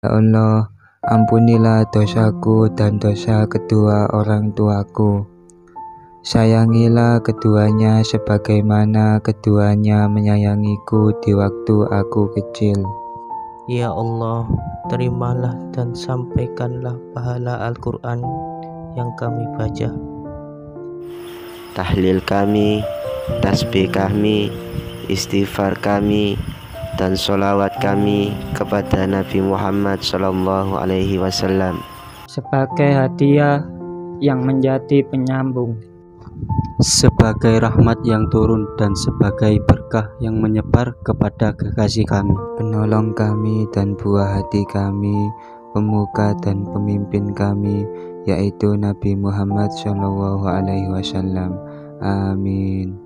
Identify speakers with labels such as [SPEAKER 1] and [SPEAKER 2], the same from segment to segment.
[SPEAKER 1] Ya Allah, ampunilah dosaku dan dosa kedua orang tuaku. Sayangilah keduanya sebagaimana keduanya menyayangiku di waktu aku kecil.
[SPEAKER 2] Ya Allah, terimalah dan sampaikanlah pahala Al-Quran yang kami baca,
[SPEAKER 3] tahlil kami, tasbih kami, istighfar kami, dan sholawat kami kepada Nabi Muhammad SAW
[SPEAKER 4] sebagai hadiah yang menjadi penyambung,
[SPEAKER 5] sebagai rahmat yang turun dan sebagai berkah yang menyebar kepada kekasih kami,
[SPEAKER 1] penolong kami dan buah hati kami, pemuka dan pemimpin kami, yaitu Nabi Muhammad SAW. Amin.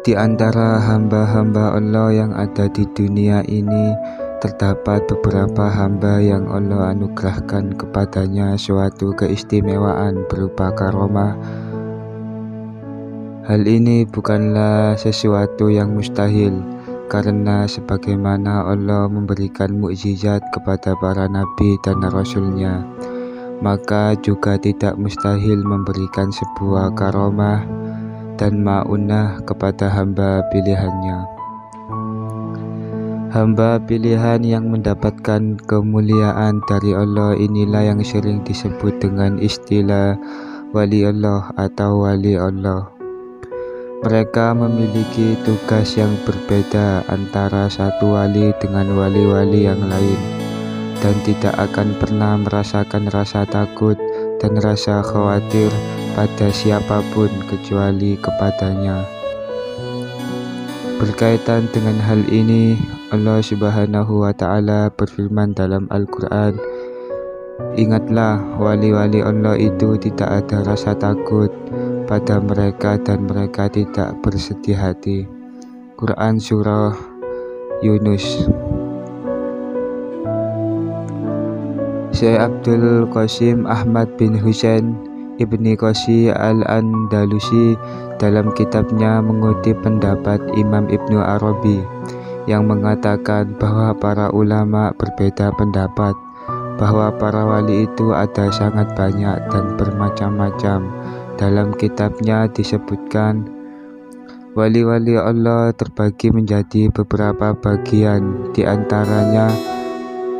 [SPEAKER 1] Di antara hamba-hamba Allah yang ada di dunia ini, terdapat beberapa hamba yang Allah anugerahkan kepadanya suatu keistimewaan berupa karomah. Hal ini bukanlah sesuatu yang mustahil, karena sebagaimana Allah memberikan mukjizat kepada para nabi dan rasulnya, maka juga tidak mustahil memberikan sebuah karomah dan ma'unah kepada hamba pilihannya. Hamba pilihan yang mendapatkan kemuliaan dari Allah inilah yang sering disebut dengan istilah wali Allah atau wali Allah. Mereka memiliki tugas yang berbeda antara satu wali dengan wali-wali yang lain, dan tidak akan pernah merasakan rasa takut dan rasa khawatir pada siapapun kecuali kepadanya. Berkaitan dengan hal ini, Allah Subhanahu wa Ta'ala berfirman dalam Al-Quran, "Ingatlah, wali-wali Allah itu tidak ada rasa takut pada mereka dan mereka tidak bersedih hati." Quran Surah Yunus. Syekh Abdul Qasim Ahmad bin Husain Ibni Qasi Al-Andalusi dalam kitabnya mengutip pendapat Imam Ibnu Arabi yang mengatakan bahwa para ulama berbeda pendapat bahwa para wali itu ada sangat banyak dan bermacam-macam. Dalam kitabnya disebutkan wali-wali Allah terbagi menjadi beberapa bagian, di antaranya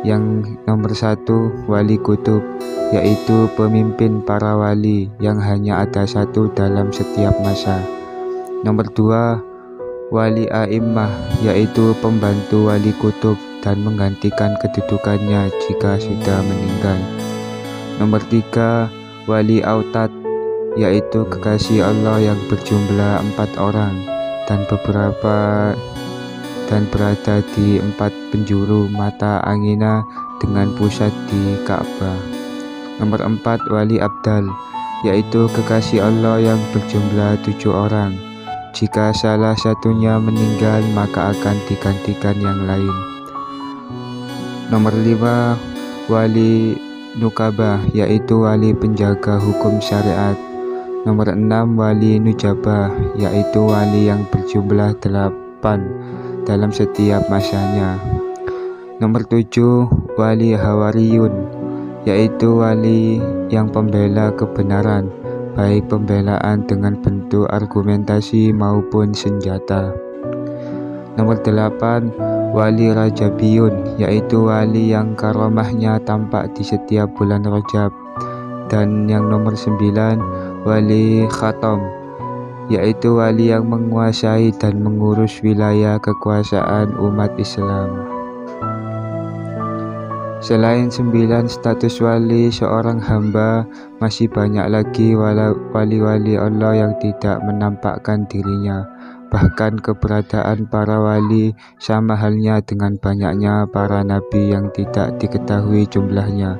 [SPEAKER 1] yang nomor 1, wali kutub, yaitu pemimpin para wali yang hanya ada satu dalam setiap masa. Nomor 2, wali a'immah, yaitu pembantu wali kutub dan menggantikan kedudukannya jika sudah meninggal. Nomor 3, wali autad, yaitu kekasih Allah yang berjumlah 4 orang dan berada di 4 penjuru mata angina dengan pusat di Ka'bah. Nomor 4, wali abdal, yaitu kekasih Allah yang berjumlah 7 orang. Jika salah satunya meninggal, maka akan digantikan yang lain. Nomor 5, wali nukabah, yaitu wali penjaga hukum syariat. Nomor 6, wali nujabah, yaitu wali yang berjumlah 8 dalam setiap masanya. Nomor 7, wali hawariyun, yaitu wali yang pembela kebenaran, baik pembelaan dengan bentuk argumentasi maupun senjata. Nomor 8, wali rajabiyun, yaitu wali yang karomahnya tampak di setiap bulan Rajab. Dan yang nomor 9, wali khatam, yaitu wali yang menguasai dan mengurus wilayah kekuasaan umat Islam. Selain 9 status wali seorang hamba, masih banyak lagi wali-wali Allah yang tidak menampakkan dirinya. Bahkan keberadaan para wali sama halnya dengan banyaknya para nabi yang tidak diketahui jumlahnya.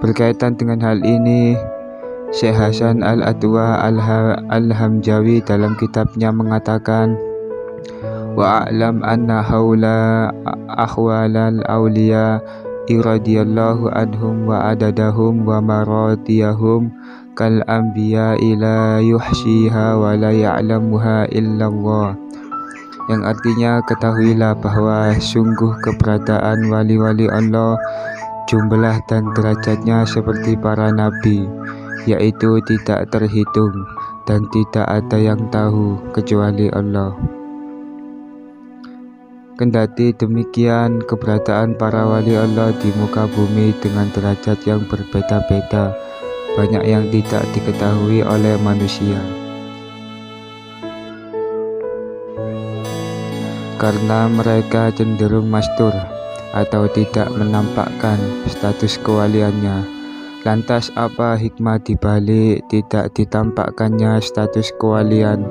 [SPEAKER 1] Berkaitan dengan hal ini, Syekh Hasan Al-Adwa Al-Hamjawi dalam kitabnya mengatakan, "Wa'alam anna haula ahwalal awliya radhiyallahu anhum wa adadahum wa maradiyahum kal anbiya ila yuhshiha wa la ya'lamuha illallah." Yang artinya, ketahuilah bahwa sungguh keberadaan wali-wali Allah, jumlah dan derajatnya seperti para nabi, yaitu tidak terhitung dan tidak ada yang tahu kecuali Allah. Kendati demikian, keberadaan para wali Allah di muka bumi dengan derajat yang berbeda-beda, banyak yang tidak diketahui oleh manusia. Karena mereka cenderung mastur atau tidak menampakkan status kewaliannya. Lantas apa hikmah dibalik tidak ditampakkannya status kewalian?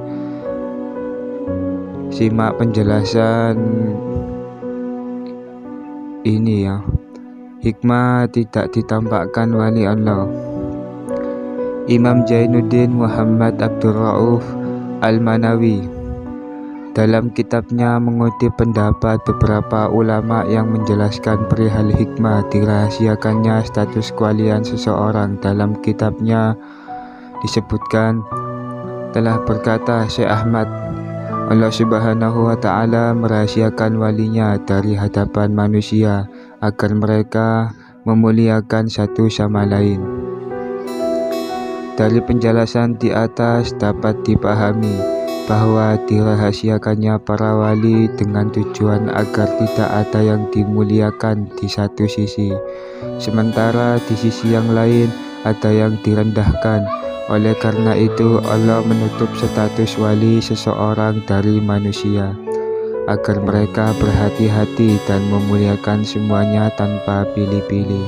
[SPEAKER 1] Simak penjelasan ini ya. Hikmah tidak ditampakkan wali Allah. Imam Jainuddin Muhammad Abdul Rauf Al-Manawi dalam kitabnya mengutip pendapat beberapa ulama yang menjelaskan perihal hikmah dirahasiakannya status kewalian seseorang. Dalam kitabnya disebutkan, telah berkata Syekh Ahmad, Allah Subhanahu wa Ta'ala merahasiakan walinya dari hadapan manusia agar mereka memuliakan satu sama lain. Dari penjelasan di atas dapat dipahami bahwa dirahasiakannya para wali dengan tujuan agar tidak ada yang dimuliakan di satu sisi, sementara di sisi yang lain ada yang direndahkan. Oleh karena itu, Allah menutup status wali seseorang dari manusia agar mereka berhati-hati dan memuliakan semuanya tanpa pilih-pilih.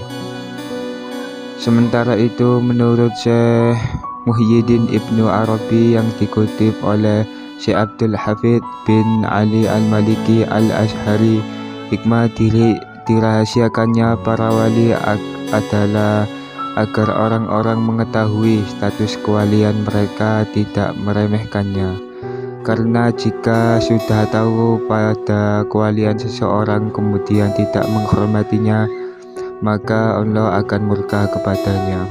[SPEAKER 1] Sementara itu, menurut Syekh Muhyiddin Ibnu Arabi yang dikutip oleh Syekh Abdul Hafidh bin Ali Al-Maliki Al-Ash'ari, hikmah dirahasiakannya para wali adalah agar orang-orang mengetahui status kewalian mereka tidak meremehkannya. Karena jika sudah tahu pada kewalian seseorang kemudian tidak menghormatinya, maka Allah akan murka kepadanya.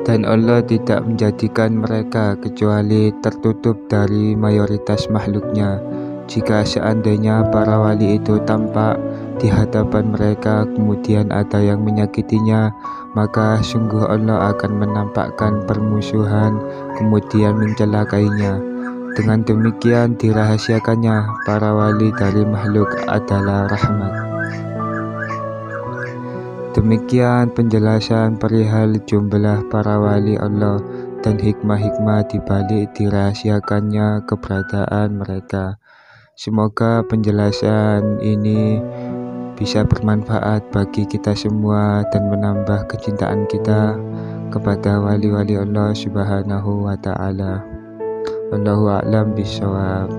[SPEAKER 1] Dan Allah tidak menjadikan mereka kecuali tertutup dari mayoritas makhluknya. Jika seandainya para wali itu tampak di hadapan mereka kemudian ada yang menyakitinya, maka sungguh Allah akan menampakkan permusuhan kemudian mencelakainya. Dengan demikian dirahasiakannya para wali dari makhluk adalah rahmat. Demikian penjelasan perihal jumlah para wali Allah dan hikmah-hikmah dibalik dirahasiakannya keberadaan mereka. Semoga penjelasan ini bisa bermanfaat bagi kita semua dan menambah kecintaan kita kepada wali-wali Allah Subhanahu wa Ta'ala. Wallahu a'lam bishawab.